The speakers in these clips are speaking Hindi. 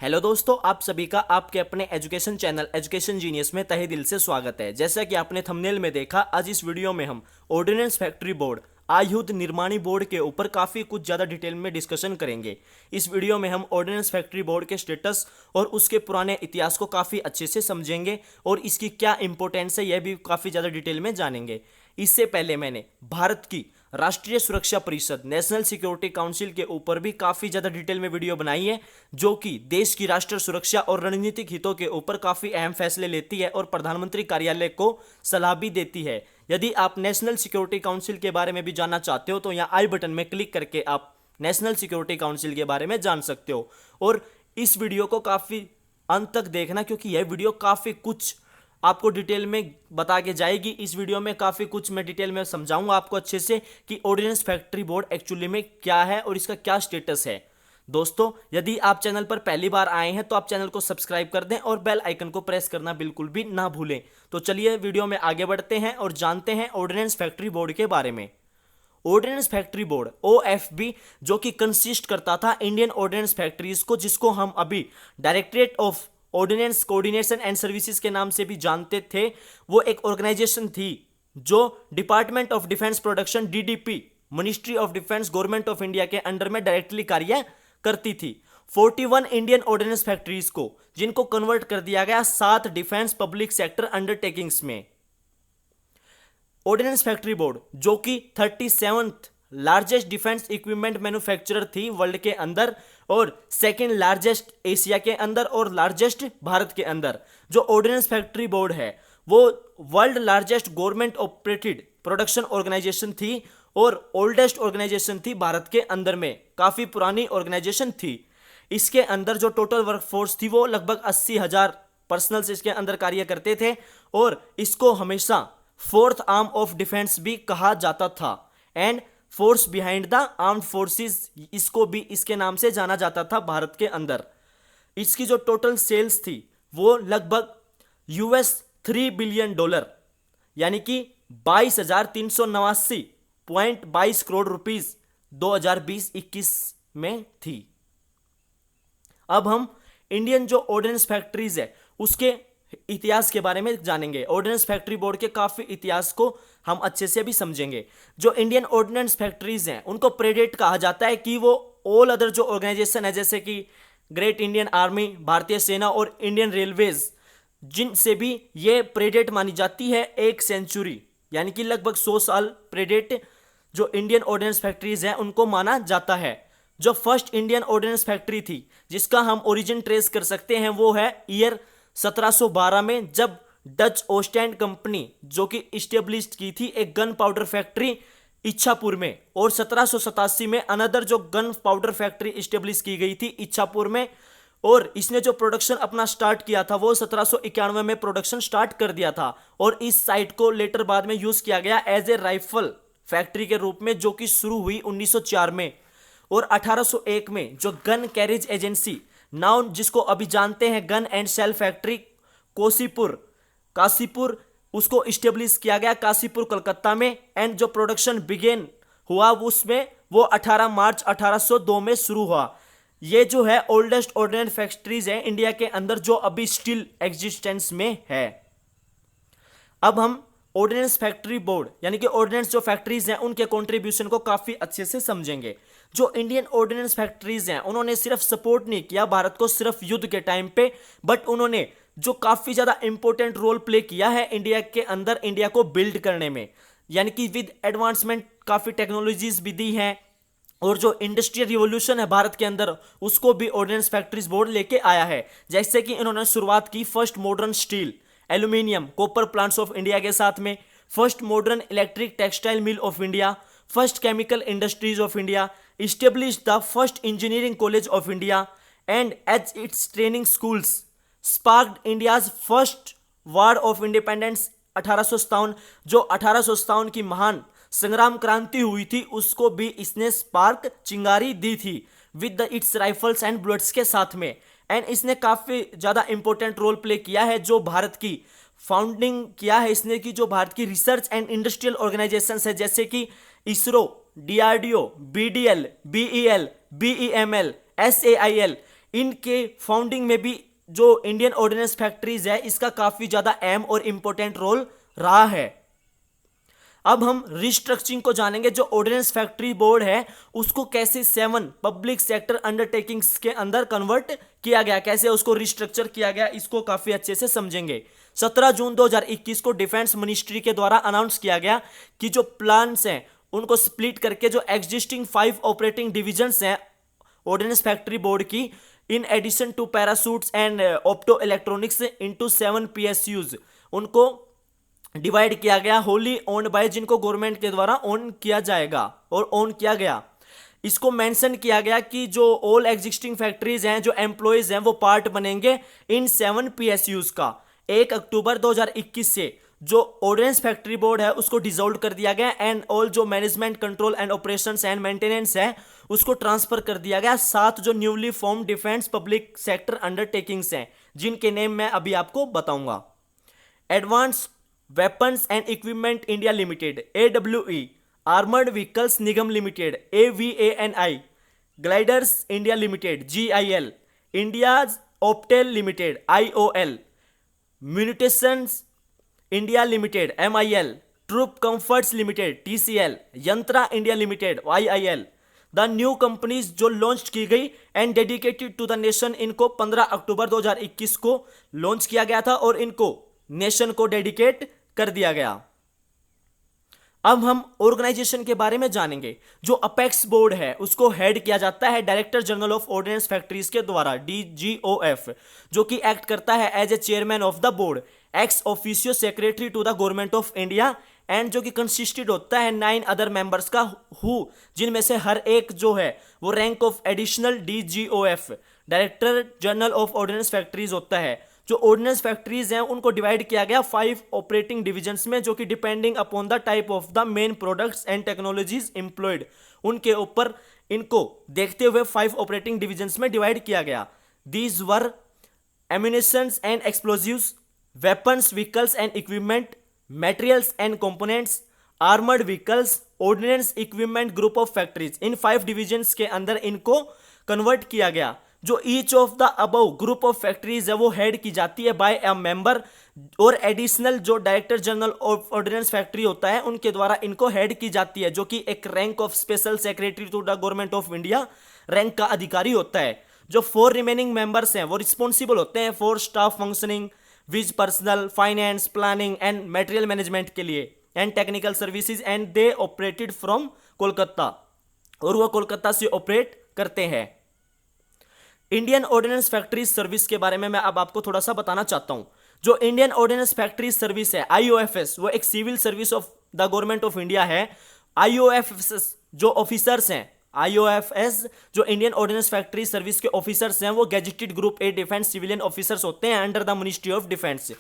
हेलो दोस्तों, आप सभी का आपके अपने एजुकेशन चैनल एजुकेशन जीनियस में तहे दिल से स्वागत है। जैसा कि आपने थंबनेल में देखा, आज इस वीडियो में हम ऑर्डिनेंस फैक्ट्री बोर्ड आयुध निर्माणी बोर्ड के ऊपर काफ़ी कुछ ज़्यादा डिटेल में डिस्कशन करेंगे। इस वीडियो में हम ऑर्डिनेंस फैक्ट्री बोर्ड के स्टेटस और उसके पुराने इतिहास को काफ़ी अच्छे से समझेंगे और इसकी क्या इंपॉर्टेंस है यह भी काफ़ी ज़्यादा डिटेल में जानेंगे। इससे पहले मैंने भारत की राष्ट्रीय सुरक्षा परिषद नेशनल सिक्योरिटी काउंसिल के ऊपर भी काफ़ी ज़्यादा डिटेल में वीडियो बनाई है, जो कि देश की राष्ट्रीय सुरक्षा और रणनीतिक हितों के ऊपर काफ़ी अहम फैसले लेती है और प्रधानमंत्री कार्यालय को सलाह भी देती है। यदि आप नेशनल सिक्योरिटी काउंसिल के बारे में भी जानना चाहते हो तो यहाँ आई बटन में क्लिक करके आप नेशनल सिक्योरिटी काउंसिल के बारे में जान सकते हो। और इस वीडियो को काफ़ी अंत तक देखना, क्योंकि यह वीडियो काफ़ी कुछ आपको डिटेल में बता के जाएगी। इस वीडियो में काफ़ी कुछ मैं डिटेल में समझाऊंगा आपको अच्छे से कि ऑर्डिनेंस फैक्ट्री बोर्ड एक्चुअली में क्या है और इसका क्या स्टेटस है। दोस्तों, यदि आप चैनल पर पहली बार आए हैं तो आप चैनल को सब्सक्राइब कर दें और बेल आइकन को प्रेस करना बिल्कुल भी ना भूलें। तो चलिए वीडियो में आगे बढ़ते हैं और जानते हैं ऑर्डिनेंस फैक्ट्री बोर्ड के बारे में। ऑर्डिनेंस फैक्ट्री बोर्ड OFB, जो कि कंसिस्ट करता था इंडियन ऑर्डिनेंस फैक्ट्रीज को, जिसको हम अभी directorate of ordnance coordination and services के नाम से भी जानते थे, वो एक ऑर्गेनाइजेशन थी जो department of defence production DDP, ministry of defence, government of India के अंडर में डायरेक्टली कार्य करती थी। 41 इंडियन ऑर्डिनेंस फैक्ट्रीज को, जिनको कन्वर्ट कर दिया गया 7 डिफेंस पब्लिक सेक्टर अंडरटेकिंग्स में। ऑर्डिनेंस फैक्ट्री बोर्ड, जो कि 37th largest defence equipment manufacturer थी वर्ल्ड के अंदर और सेकेंड लार्जेस्ट एशिया के अंदर और लार्जेस्ट भारत के अंदर। जो ऑर्डिनेंस फैक्ट्री बोर्ड है वो world largest government operated production organisation थी और ओल्डेस्ट ऑर्गेनाइजेशन थी भारत के अंदर में, काफ़ी पुरानी ऑर्गेनाइजेशन थी। इसके अंदर जो टोटल वर्कफोर्स थी वो लगभग 80,000 पर्सनल्स इसके अंदर कार्य करते थे और इसको हमेशा फोर्थ आर्म ऑफ डिफेंस भी कहा जाता था and force behind the armed forces, इसको भी इसके नाम से जाना जाता था भारत के अंदर। इसकी जो टोटल सेल्स थी वो लगभग $3 बिलियन, यानी कि 22,389.22 करोड़ रुपीस 2020-21 में थी। अब हम इंडियन जो ऑर्डिनेंस फैक्ट्रीज है उसके इतिहास के बारे में जानेंगे। ऑर्डिनेंस फैक्ट्री बोर्ड के काफी इतिहास को हम अच्छे से भी समझेंगे। जो इंडियन ऑर्डिनेंस फैक्ट्रीज हैं उनको प्रेडेट कहा जाता है कि वो ऑल अदर जो ऑर्गेनाइजेशन है, जैसे कि ग्रेट इंडियन आर्मी, भारतीय सेना और इंडियन रेलवेज, जिनसे भी ये प्रेडेट मानी जाती है 1 सेंचुरी, यानी कि लगभग 100 साल प्रेडेट जो इंडियन ऑर्डिनेंस फैक्ट्रीज हैं उनको माना जाता है। जो फर्स्ट इंडियन ऑर्डिनेंस फैक्ट्री थी जिसका हम ओरिजिन ट्रेस कर सकते हैं वो है ईयर 1712 में, जब डच ओस्टेंड कंपनी जो कि इस्टेब्लिश की थी एक गन पाउडर फैक्ट्री इच्छापुर में, और 1787 में अनदर जो गन पाउडर फैक्ट्री इस्टेब्लिश की गई थी इच्छापुर में। और इसने जो प्रोडक्शन अपना स्टार्ट किया था वो 1791 में प्रोडक्शन स्टार्ट कर दिया था और इस साइट को लेटर बाद में यूज किया गया एज ए राइफल फैक्ट्री के रूप में, जो कि शुरू हुई 1904 में। और 1801 में जो गन कैरेज एजेंसी, नाउ जिसको अभी जानते हैं gun and shell factory Kashipur, उसको इस्टेब्लिश किया गया काशीपुर कलकत्ता में। एंड जो प्रोडक्शन बिगेन हुआ उसमें वो 18 मार्च 1802 में शुरू हुआ। ये जो है ओल्डेस्ट ऑर्डिनेंस फैक्ट्रीज है इंडिया के अंदर जो अभी स्टिल एग्जिस्टेंस में है। अब हम ऑर्डिनेंस फैक्ट्री बोर्ड यानी कि ऑर्डिनेंस जो फैक्ट्रीज हैं उनके कंट्रीब्यूशन को काफी अच्छे से समझेंगे। जो इंडियन ऑर्डिनेंस फैक्ट्रीज हैं उन्होंने सिर्फ सपोर्ट नहीं किया भारत को सिर्फ युद्ध के टाइम पे, बट उन्होंने जो काफी ज्यादा इंपॉर्टेंट रोल प्ले किया है इंडिया के अंदर इंडिया को बिल्ड करने में, यानी कि विद एडवांसमेंट काफी टेक्नोलॉजीज भी दी हैं। और जो इंडस्ट्रियल रिवॉल्यूशन है भारत के अंदर उसको भी ऑर्डिनेंस फैक्ट्रीज बोर्ड लेके आया है। जैसे कि इन्होंने शुरुआत की first modern steel, aluminium, copper plants of India के साथ में, first modern electric textile mill of India, first chemical industries of India, established the first engineering college of India, and as its training schools sparked India's first war of independence 1857। जो 1857 की महान संग्राम क्रांति हुई थी उसको भी इसने स्पार्क चिंगारी दी थी with its rifles and bullets के साथ में। एंड इसने काफी ज्यादा इंपॉर्टेंट रोल प्ले किया है जो भारत की फाउंडिंग किया है इसने, कि जो भारत की रिसर्च एंड इंडस्ट्रियल ऑर्गेनाइजेशंस है जैसे कि ISRO, DRDO, BDL, BEL, BEML, SAIL, इनके फाउंडिंग में भी जो इंडियन ऑर्डिनेंस फैक्ट्रीज है इसका काफी ज्यादा अहम और इंपॉर्टेंट रोल रहा है। अब हम रिस्ट्रक्चरिंग को जानेंगे। जो ऑर्डिनेंस फैक्ट्री बोर्ड है उसको कैसे 7 पब्लिक सेक्टर अंडरटेकिंग्स के अंदर कन्वर्ट किया गया, कैसे उसको रिस्ट्रक्चर किया गया, इसको काफी अच्छे से समझेंगे। 17 जून 2021 को डिफेंस मिनिस्ट्री के द्वारा अनाउंस किया गया कि जो प्लान्स हैं उनको स्प्लिट करके जो एग्जिस्टिंग 5 ऑपरेटिंग डिविजन्स हैं ऑर्डिनेंस फैक्ट्री बोर्ड की, in addition to parachutes and opto electronics into 7 PSUs, उनको डिवाइड किया गया, होली ओन्ड बाय, जिनको गवर्नमेंट के द्वारा ओन किया जाएगा और ओन किया गया। इसको मेंशन किया गया कि जो ऑल एग्जिस्टिंग फैक्ट्रीज हैं, जो एम्प्लॉयज हैं, वो पार्ट बनेंगे इन 7 पीएसयूज का। 1 अक्टूबर 2021 से जो ऑर्डिनेंस फैक्ट्री बोर्ड है उसको डिसॉल्व कर दिया गया एंड ऑल जो management control and operations and maintenance है उसको ट्रांसफर कर दिया गया। 7 जो newly form defence public sector undertakings हैं जिनके नेम मैं अभी आपको बताऊंगा। Advance weapons and equipment India limited AWE, armoured vehicles Nigam limited AVANI, gliders India limited GIL, India's Optel limited IOL, munitions India limited MIL, troop comforts limited TCL, Yantra India limited YIL। The new companies जो लॉन्च की गई and dedicated to the nation, इनको 15 अक्टूबर 2021 को लॉन्च किया गया था और इनको नेशन को डेडिकेट कर दिया गया। अब हम ऑर्गेनाइजेशन के बारे में जानेंगे। जो अपेक्स बोर्ड है उसको हेड किया जाता है director general of ordnance factories के द्वारा DGOF, जो कि एक्ट करता है as a chairman of the board, ex officio secretary to the government of India, and जो कि कंसिस्टेड होता है 9 अदर मेंबर्स का, हु जिनमें से हर एक जो है वो rank of additional DGOF director general of ordnance factories होता है। जो ऑर्डिनेंस फैक्ट्रीज हैं उनको डिवाइड किया गया 5 ऑपरेटिंग डिविजन्स में, जो कि depending upon the type of the main products and technologies employed, उनके ऊपर इनको देखते हुए 5 ऑपरेटिंग डिविजन्स में डिवाइड किया गया। These were ammunitions and explosives, weapons, vehicles and equipment, materials and components, armoured vehicles, ordnance equipment group of factories. इन 5 डिविजन्स के अंदर इनको कन्वर्ट किया गया। जो each of the above group of factories है वो हेड की जाती है बाय अ मेंबर, और एडिशनल जो director general of ordnance factory होता है उनके द्वारा इनको हेड की जाती है, जो कि एक rank of special secretary to the government of India rank का अधिकारी होता है। जो 4 रिमेनिंग मेंबर्स हैं वो रिस्पॉन्सिबल होते हैं for staff functioning viz personnel, finance, planning and material management के लिए and technical services, and they operated from Kolkata, और वो कोलकाता से ऑपरेट करते हैं। इंडियन ऑर्डिनेंस फैक्ट्रीज सर्विस के बारे में मैं अब आपको थोड़ा सा बताना चाहता हूं। जो इंडियन ऑर्डिनेंस फैक्ट्रीज सर्विस है IOFS, वो एक civil service of the government of India है। IOFS जो ऑफिसर्स हैं, IOFS जो इंडियन ऑर्डिनेंस फैक्ट्री सर्विस के ऑफिसर्स हैं वो gazetted group A defence civilian officers होते हैं under the ministry of defence.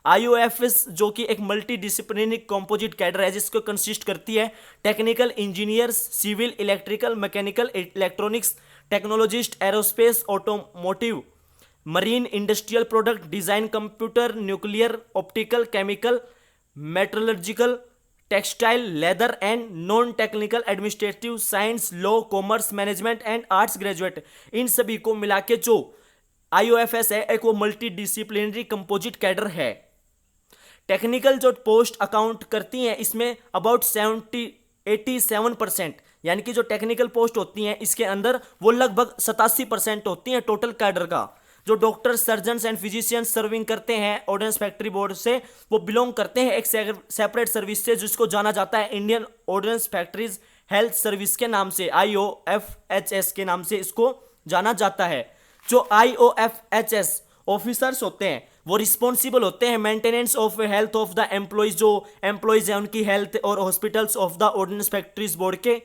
IOFS जो कि एक मल्टी डिसिप्लिनरी कंपोजिट कैडर है जिसको कंसिस्ट करती है technical engineers, civil, electrical, mechanical, electronics technologist, aerospace, automotive, marine, industrial product design, computer, nuclear, optical, chemical, metrological, textile, leather and non technical, administrative, science, law, commerce, management and arts graduate, इन सभी को मिला के जो IOFS है एक वो मल्टी डिसिप्लिनरी कंपोजिट कैडर है। टेक्निकल जो पोस्ट अकाउंट करती हैं इसमें अबाउट 87% यानी कि जो टेक्निकल पोस्ट होती हैं इसके अंदर वो लगभग 87% होती हैं टोटल कैडर का। जो doctor, surgeons and physicians serving करते हैं ऑर्डिनेंस फैक्ट्री बोर्ड से वो बिलोंग करते हैं एक सेपरेट सर्विस से जिसको जाना जाता है Indian ordnance factories health service के नाम से, IOFHS के नाम से इसको जाना जाता है। जो IOFHS ऑफिसर्स होते हैं वो रिस्पॉन्सिबल होते हैं maintenance of health of the employees, जो एम्प्लॉयज हैं उनकी हेल्थ और hospitals of the ordnance factories board के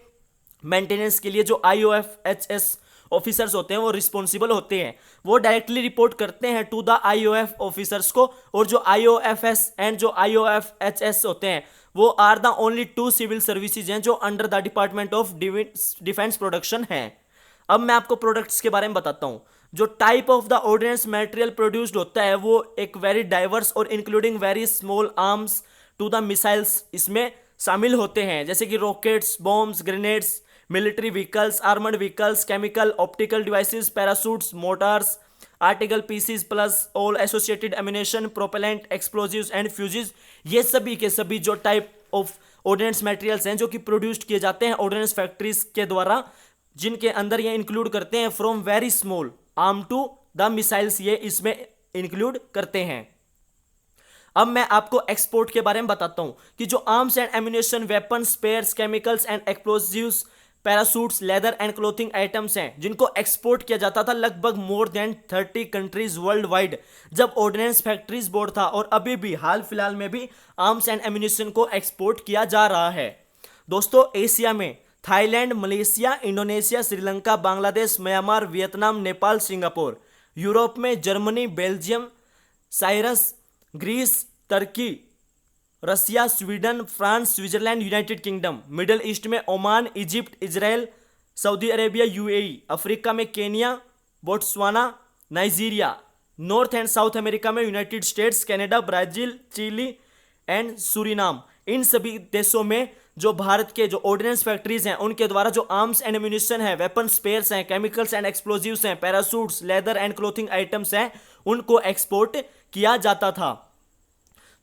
मेंटेनेंस के लिए जो IOFHS ऑफिसर्स होते हैं वो रिस्पॉन्सिबल होते हैं। वो डायरेक्टली रिपोर्ट करते हैं टू द IOF ऑफिसर्स को, और जो IOFS एंड जो IOFHS होते हैं वो are the only 2 civil services हैं जो under the department of defence production है। अब मैं आपको प्रोडक्ट्स के बारे में बताता हूँ। जो type of the ordnance material produced होता है वो एक वेरी डाइवर्स और including very small arms to the missiles इसमें शामिल होते हैं, जैसे कि rockets, bombs, grenades, military vehicles, armoured vehicles, chemical, optical devices, parachutes, motors, article pieces plus all associated ammunition, propellant, explosives and fuses. ये सभी के सभी जो टाइप ऑफ ऑर्डिनेंस मटेरियल्स हैं जो कि प्रोड्यूस्ड किए जाते हैं ऑर्डिनेंस फैक्ट्रीज के द्वारा, जिनके अंदर ये इंक्लूड करते हैं from very small arm to the missiles, ये इसमें इंक्लूड करते हैं। अब मैं आपको एक्सपोर्ट के बारे में बताता हूं कि जो arms and ammunition, weapon, spares, chemicals and explosives, parachutes, leather and clothing items हैं जिनको एक्सपोर्ट किया जाता था लगभग more than 30 countries world wide जब ऑर्डिनेंस फैक्ट्रीज बोर्ड था, और अभी भी हाल फिलहाल में भी आर्म्स एंड एम्यूनेशन को एक्सपोर्ट किया जा रहा है। दोस्तों, एशिया में Thailand, Malaysia, Indonesia, Sri Lanka, Bangladesh, Myanmar, Vietnam, Nepal, Singapore. Europe में जर्मनी, बेल्जियम, साइरस, ग्रीस, तुर्की, रसिया, Sweden, France, Switzerland, United Kingdom. Middle East में Oman, Egypt, Israel, Saudi Arabia, UAE. Africa में Kenya, Botswana, Nigeria. North and South America में United States, Canada, Brazil, Chile and Suriname. इन सभी देशों में जो भारत के जो ऑर्डिनेंस फैक्ट्रीज हैं उनके द्वारा जो आर्म्स एंड एम्यूनिशन है, वेपन स्पेयर्स हैं, केमिकल्स एंड एक्सप्लोजिव्स हैं, पैरासूट्स, लेदर एंड क्लोथिंग आइटम्स हैं, उनको एक्सपोर्ट किया जाता था।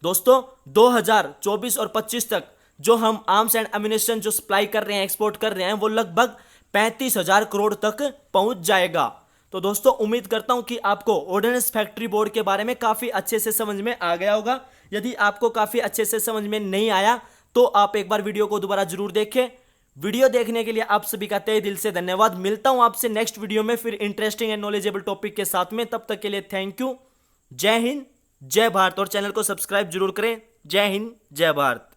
दोस्तों, 2024 और 25 तक जो हम आर्म्स एंड एम्यूनिशन जो सप्लाई कर रहे हैं, एक्सपोर्ट कर रहे हैं, वो लगभग 35,000 करोड़ तक पहुंच जाएगा। तो दोस्तों, उम्मीद करता हूं कि आपको ऑर्डिनेंस फैक्ट्री बोर्ड के बारे में काफी अच्छे से समझ में आ गया होगा। यदि आपको काफी अच्छे से समझ में नहीं आया तो आप एक बार वीडियो को दोबारा जरूर देखें। वीडियो देखने के लिए आप सभी का तहे दिल से धन्यवाद। मिलता हूं आपसे नेक्स्ट वीडियो में फिर इंटरेस्टिंग एंड नॉलेजेबल टॉपिक के साथ में। तब तक के लिए थैंक यू। जय हिंद, जय भारत, और चैनल को सब्सक्राइब जरूर करें। जय हिंद, जय भारत।